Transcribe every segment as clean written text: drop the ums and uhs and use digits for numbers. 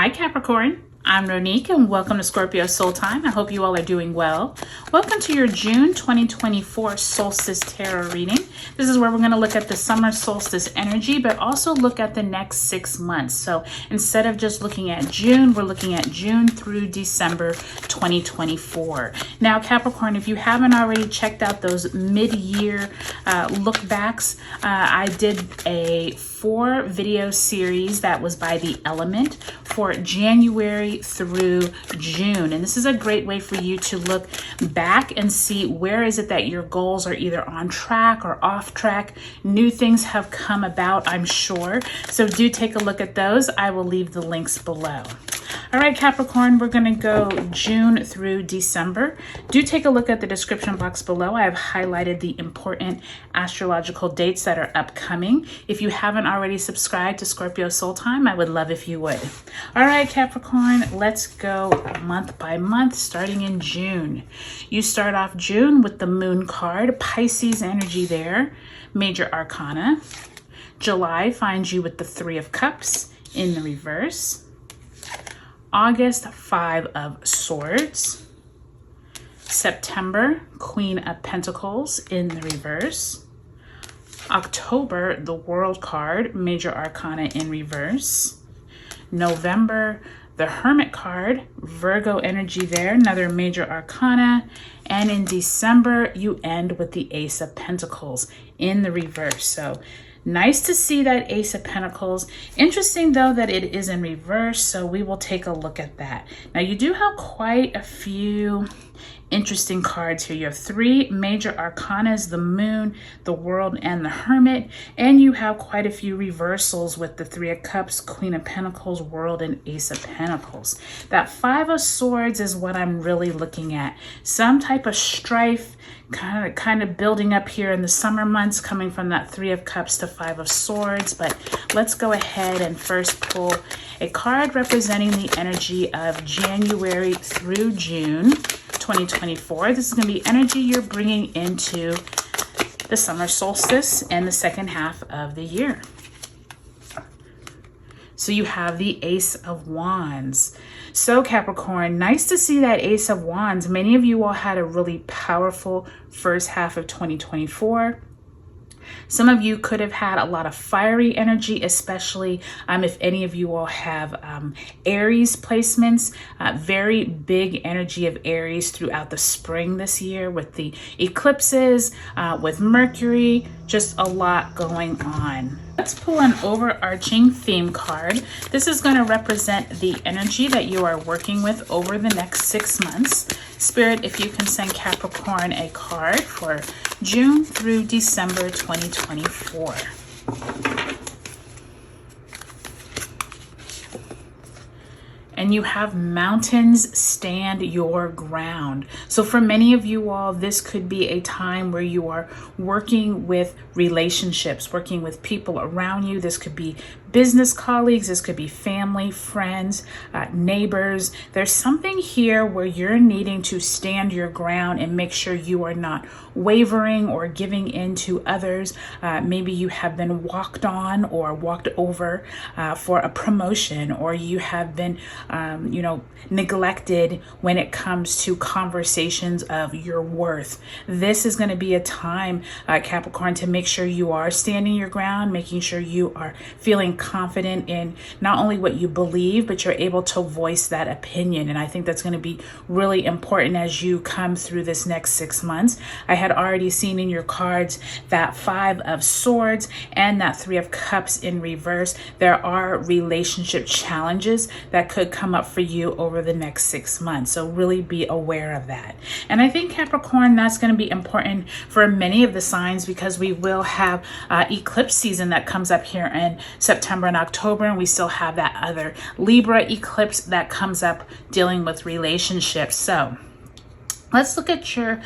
Hi Capricorn, I'm Ronique and welcome to Scorpio Soul Time. I hope you all are doing well. Welcome to your June 2024 Solstice Tarot reading. This is where we're going to look at the summer solstice energy, but also look at the next 6 months. So instead of just looking at June, we're looking at June through December 2024. Now Capricorn, if you haven't already checked out those mid-year look backs, I did a 4-video series that was by the element for January through June, and this is a great way for you to look back and see where is it that your goals are either on track or off track. New things have come about, I'm sure, so do take a look at those. I will leave the links below. All right, Capricorn, we're going to go June through December. Do take a look at the description box below. I have highlighted the important astrological dates that are upcoming. If you haven't already subscribed to Scorpio Soul Time, I would love if you would. All right, Capricorn, let's go month by month, starting in June. You start off June with the Moon card, Pisces energy there, Major Arcana. July finds you with the 3 of Cups in the reverse. August, 5 of Swords. September, Queen of Pentacles in the reverse. October, the World card, Major Arcana in reverse. November, the Hermit card, Virgo energy there, another Major Arcana. And in December, you end with the Ace of Pentacles in the reverse. So nice to see that Ace of Pentacles. Interesting though that it is in reverse, so we will take a look at that. Now you do have quite a few interesting cards here. You have 3 Major Arcanas, the Moon, the World, and the Hermit, and you have quite a few reversals with the 3 of Cups, Queen of Pentacles, World, and Ace of Pentacles. That 5 of Swords is what I'm really looking at. Some type of strife kind of building up here in the summer months, coming from that 3 of Cups to 5 of Swords. But let's go ahead and first pull a card representing the energy of January through June 2024. This is going to be energy you're bringing into the summer solstice and the second half of the year. So you have the Ace of Wands. So Capricorn, nice to see that Ace of Wands. Many of you all had a really powerful first half of 2024. Some of you could have had a lot of fiery energy, especially if any of you all have Aries placements. Very big energy of Aries throughout the spring this year with the eclipses, with Mercury, just a lot going on. Let's pull an overarching theme card. This is going to represent the energy that you are working with over the next 6 months. Spirit, if you can send Capricorn a card for June through December 2024. And you have mountains stand your ground. So for many of you all, this could be a time where you are working with relationships, working with people around you. This could be business colleagues, this could be family, friends, neighbors. There's something here where you're needing to stand your ground and make sure you are not wavering or giving in to others. Maybe you have been walked on or walked over for a promotion, or you have been neglected when it comes to conversations of your worth. This is going to be a time, Capricorn, to make sure you are standing your ground, making sure you are feeling confident in not only what you believe, but you're able to voice that opinion. And I think that's going to be really important as you come through this next 6 months. I had already seen in your cards that 5 of Swords and that 3 of Cups in reverse. There are relationship challenges that could come up for you over the next 6 months. So really be aware of that. And I think Capricorn, that's going to be important for many of the signs because we will have eclipse season that comes up here in September and October, and we still have that other Libra eclipse that comes up dealing with relationships. So Let's look at your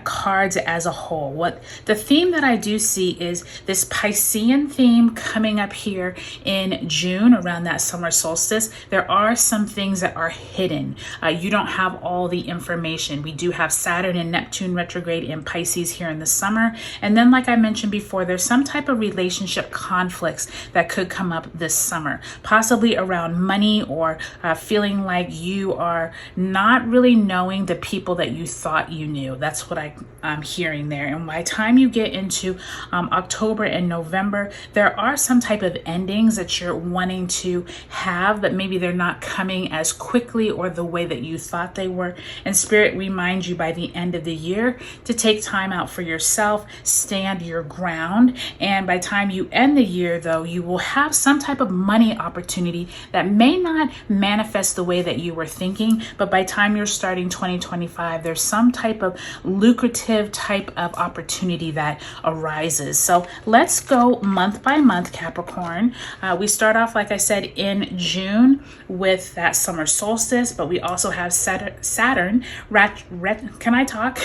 cards as a whole. What the theme that I do see is this Piscean theme coming up here in June around that summer solstice. There are some things that are hidden. You don't have all the information. We do have Saturn and Neptune retrograde in Pisces here in the summer. And then, like I mentioned before, there's some type of relationship conflicts that could come up this summer, possibly around money or feeling like you are not really knowing the people that you thought you knew. That's what I'm hearing there. And by the time you get into October and November, there are some type of endings that you're wanting to have, but maybe they're not coming as quickly or the way that you thought they were. And Spirit reminds you by the end of the year to take time out for yourself, stand your ground. And by the time you end the year, though, you will have some type of money opportunity that may not manifest the way that you were thinking, but by the time you're starting 2025, there's some type of lucrative type of opportunity that arises. So let's go month by month, Capricorn. We start off, like I said, in June with that summer solstice, but we also have Saturn, can I talk?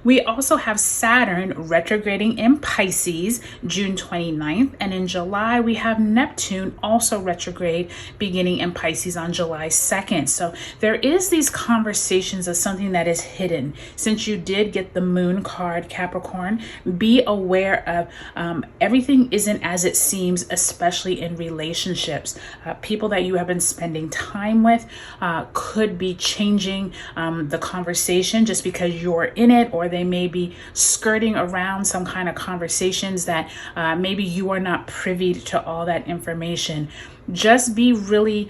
We also have Saturn retrograding in Pisces, June 29th. And in July, we have Neptune also retrograde beginning in Pisces on July 2nd. So there is these conversations of something that is hidden. Since you did get the moon card, Capricorn, be aware of everything isn't as it seems, especially in relationships. People that you have been spending time with could be changing the conversation just because you're in it, or they may be skirting around some kind of conversations that maybe you are not privy to all that information. Just be really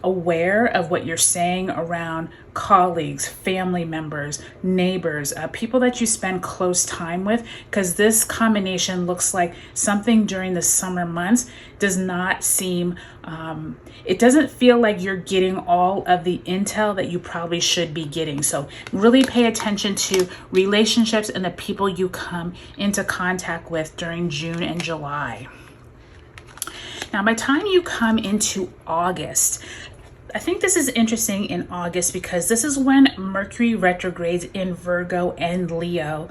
aware of what you're saying around colleagues, family members, neighbors, people that you spend close time with, because this combination looks like something during the summer months does not seem, it doesn't feel like you're getting all of the intel that you probably should be getting. So really pay attention to relationships and the people you come into contact with during June and July. Now, by the time you come into August, I think this is interesting in August because this is when Mercury retrogrades in Virgo and Leo,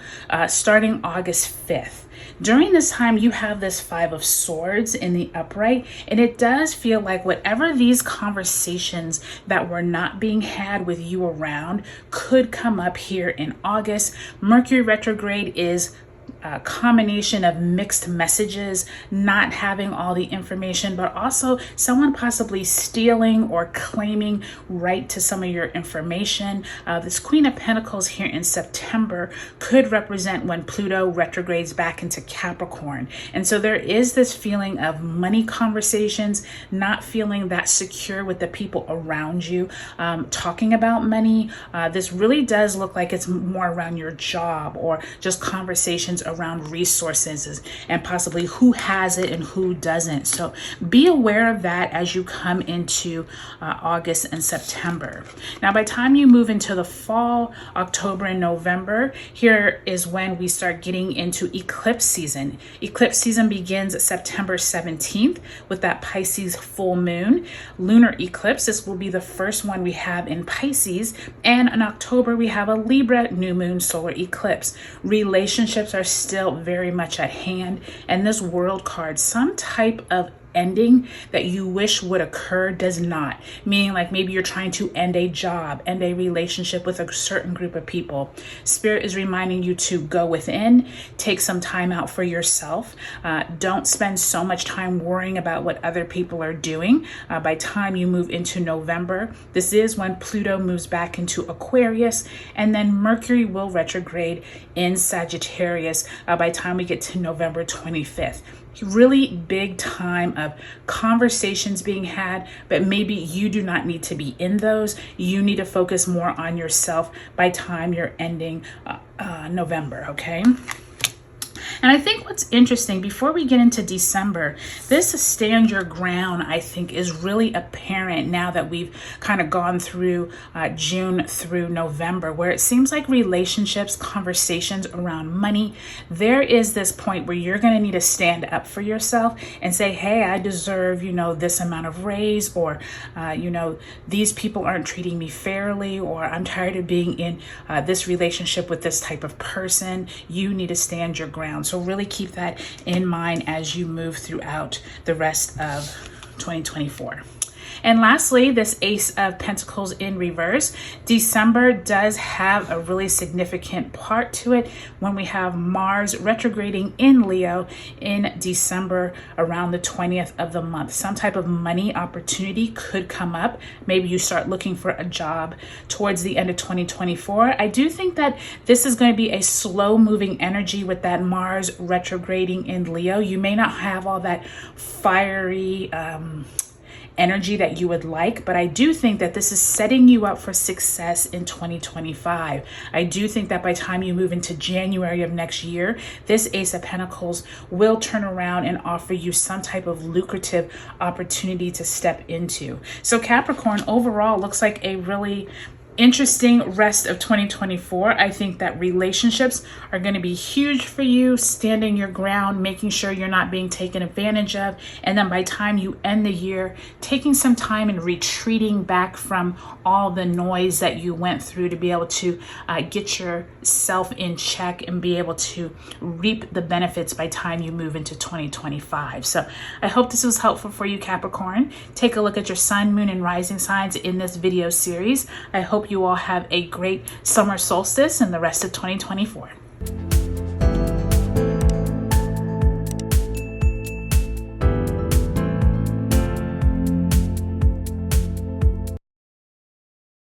starting August 5th. During this time, you have this Five of Swords in the upright, and it does feel like whatever these conversations that were not being had with you around could come up here in August. Mercury retrograde is a combination of mixed messages, not having all the information, but also someone possibly stealing or claiming right to some of your information. This Queen of Pentacles here in September could represent when Pluto retrogrades back into Capricorn. And so there is this feeling of money conversations, not feeling that secure with the people around you, talking about money. This really does look like it's more around your job or just conversations around resources and possibly who has it and who doesn't. So be aware of that as you come into August and September. Now, by the time you move into the fall, October and November, here is when we start getting into eclipse season. Eclipse season begins September 17th with that Pisces full moon. Lunar eclipse, this will be the first one we have in Pisces. And in October, we have a Libra new moon solar eclipse. Relationships are still very much at hand. And this world card, some type of ending that you wish would occur does not, meaning like maybe you're trying to end a job, end a relationship with a certain group of people. Spirit is reminding you to go within, take some time out for yourself. Don't spend so much time worrying about what other people are doing. By the time you move into November, this is when Pluto moves back into Aquarius, and then Mercury will retrograde in Sagittarius by the time we get to November 25th. Really big time of conversations being had, but maybe you do not need to be in those. You need to focus more on yourself by time you're ending November, okay? And I think what's interesting, before we get into December, this stand your ground, I think, is really apparent now that we've kind of gone through June through November, where it seems like relationships, conversations around money, there is this point where you're going to need to stand up for yourself and say, hey, I deserve, this amount of raise, or, these people aren't treating me fairly, or I'm tired of being in this relationship with this type of person. You need to stand your ground. So really keep that in mind as you move throughout the rest of 2024. And lastly, this Ace of Pentacles in reverse. December does have a really significant part to it when we have Mars retrograding in Leo in December around the 20th of the month. Some type of money opportunity could come up. Maybe you start looking for a job towards the end of 2024. I do think that this is going to be a slow moving energy with that Mars retrograding in Leo. You may not have all that fiery energy that you would like, but I do think that this is setting you up for success in 2025. I do think that by the time you move into January of next year, this Ace of Pentacles will turn around and offer you some type of lucrative opportunity to step into. So Capricorn, overall, looks like a really interesting rest of 2024. I think that relationships are going to be huge for you, standing your ground, making sure you're not being taken advantage of. And then by the time you end the year, taking some time and retreating back from all the noise that you went through to be able to get yourself in check and be able to reap the benefits by the time you move into 2025. So I hope this was helpful for you, Capricorn. Take a look at your sun, moon, and rising signs in this video series. I hope you all have a great summer solstice and the rest of 2024.